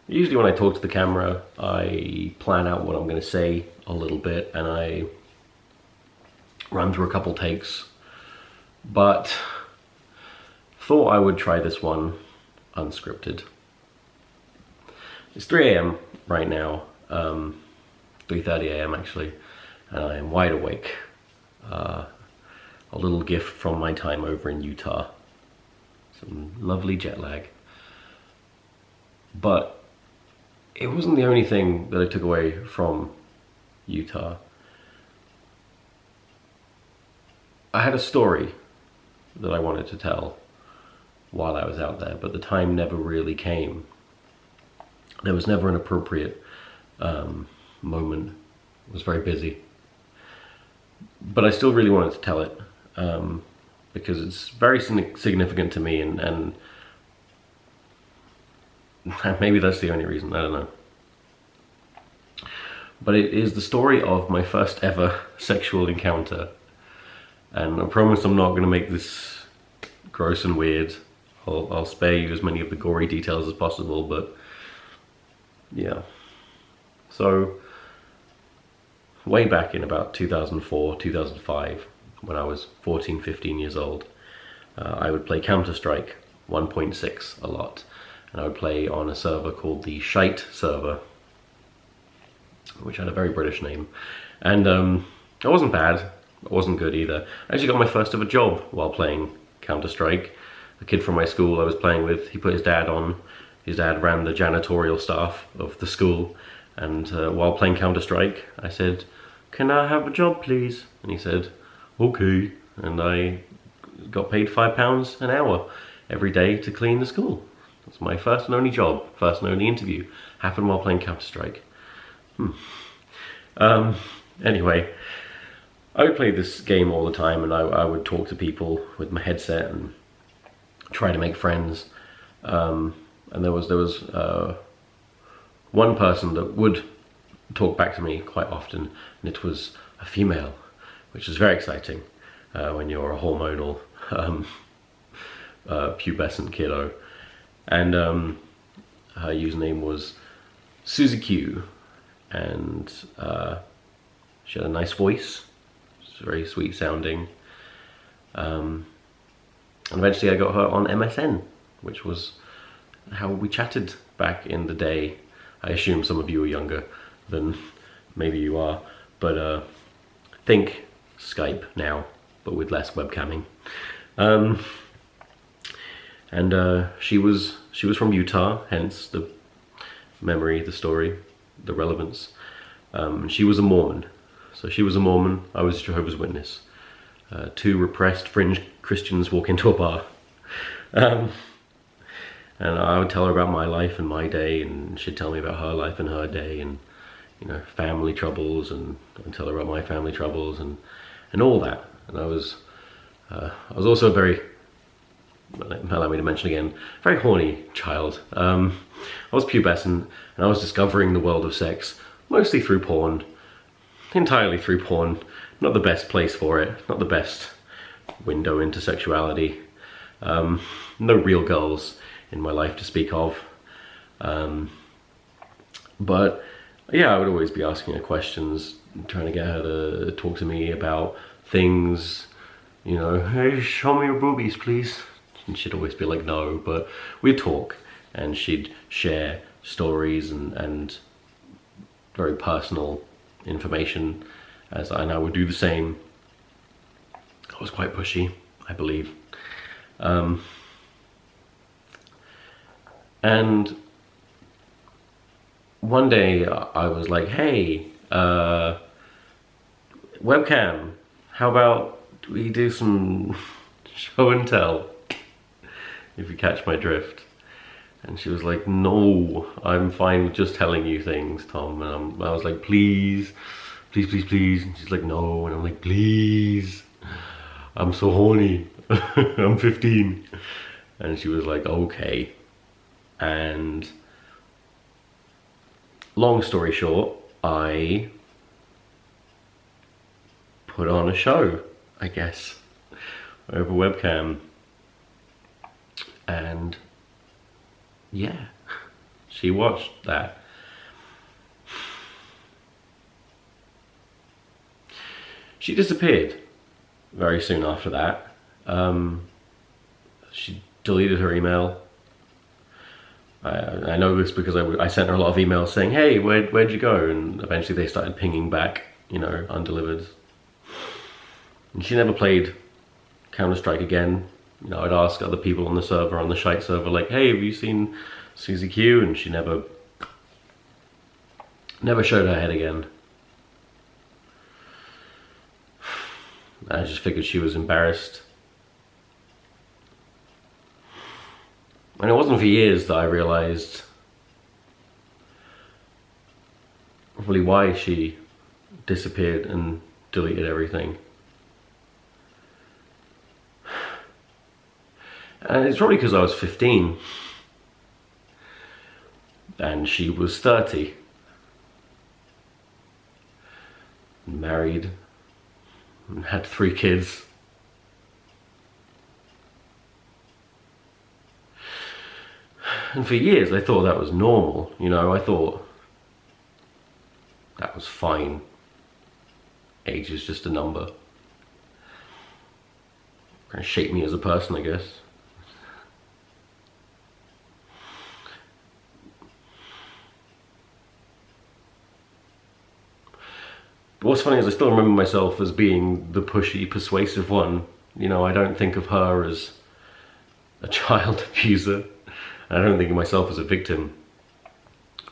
Usually when I talk to the camera, I plan out what I'm going to say a little bit and I run through a couple takes, but thought I would try this one unscripted. It's 3 a.m. right now, 3:30 a.m. actually, and I am wide awake. A little gift from my time over in Utah. Some lovely jet lag. But it wasn't the only thing that I took away from Utah. I had a story that I wanted to tell while I was out there, but the time never really came. There was never an appropriate moment. I was very busy. But I still really wanted to tell it because it's very significant to me, and maybe that's the only reason, I don't know. But it is the story of my first ever sexual encounter. And I promise I'm not going to make this gross and weird. I'll spare you as many of the gory details as possible, but yeah. So, way back in about 2004, 2005, when I was 14, 15 years old, I would play Counter-Strike 1.6 a lot. And I would play on a server called the Shite server, which had a very British name. And I wasn't bad, I wasn't good either. I actually got my first ever job while playing Counter-Strike. A kid from my school I was playing with, he put his dad on. His dad ran the janitorial staff of the school. And while playing Counter-Strike, I said, "Can I have a job, please?" And he said, "Okay." And I got paid £5 an hour every day to clean the school. That's my first and only job, first and only interview. Happened while playing Counter-Strike. Anyway, I would play this game all the time, and I would talk to people with my headset and try to make friends. And there was one person that would talk back to me quite often, and it was a female, which is very exciting when you're a hormonal pubescent kiddo. And her username was Susie Q, and she had a nice voice. It was very sweet sounding. And eventually I got her on MSN, which was how we chatted back in the day. I assume some of you are younger than maybe you are, but think Skype now, but with less webcamming. And she was from Utah, hence the memory, the story, the relevance. She was a Mormon. So she was a Mormon, I was a Jehovah's Witness. Two repressed fringe Christians walk into a bar. And I would tell her about my life and my day, and she'd tell me about her life and her day, and you know, family troubles, and I'd tell her about my family troubles, and all that. And I was also a very, allow me to mention again, very horny child. I was pubescent, and I was discovering the world of sex, mostly through porn, entirely through porn. Not the best place for it, not the best window into sexuality. No real girls in my life to speak of. But yeah, I would always be asking her questions, trying to get her to talk to me about things, you know, "Hey, show me your boobies, please." And she'd always be like, "No," but we'd talk, and she'd share stories and very personal information, and I would do the same. I was quite pushy, I believe. And one day I was like, "Hey, webcam, how about we do some show and tell?" If you catch my drift. And she was like, "No, I'm fine with just telling you things, Tom." And I was like, "Please, please, please, please." And she's like, "No." And I'm like, "Please, I'm so horny." I'm 15. And she was like, "Okay." And long story short, I put on a show, I guess, over webcam. And yeah, She watched that. She disappeared very soon after that. She deleted her email. I know this because I sent her a lot of emails saying, hey, where'd you go? And eventually they started pinging back, you know, undelivered. And she never played Counter-Strike again. You know, I'd ask other people on the server, on the Shite server, like, hey, have you seen Susie Q? And she never showed her head again. I just figured she was embarrassed. And it wasn't for years that I realized probably why she disappeared and deleted everything. And it's probably because I was 15 and she was 30, married and had 3 kids. And for years I thought that was normal, you know, I thought that was fine. Age is just a number. Kind of shaped me as a person, I guess. But what's funny is I still remember myself as being the pushy, persuasive one. You know, I don't think of her as a child abuser. I don't think of myself as a victim.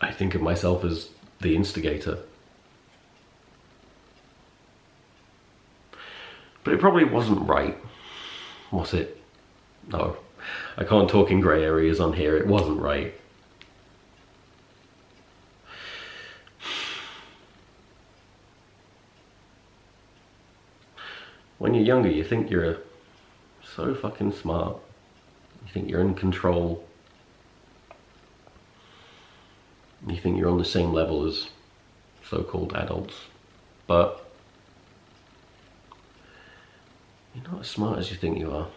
I think of myself as the instigator. But it probably wasn't right, was it? No, I can't talk in grey areas on here. It wasn't right. When you're younger, you think you're so fucking smart. You think you're in control. You think you're on the same level as so-called adults. But you're not as smart as you think you are.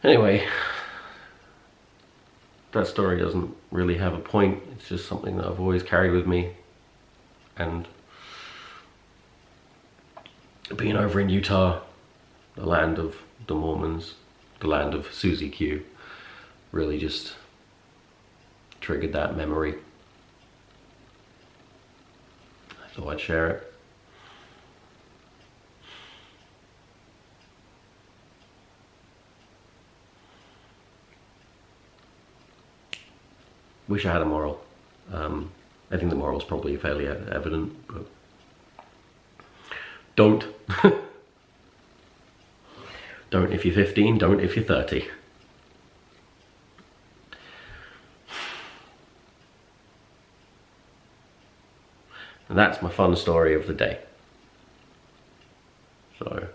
Anyway, that story doesn't really have a point. It's just something that I've always carried with me. And being over in Utah, the land of the Mormons, the land of Susie Q, really just triggered that memory. I thought I'd share it. Wish I had a moral. I think the moral's probably fairly evident, but don't. Don't if you're 15, don't if you're 30. And that's my fun story of the day. So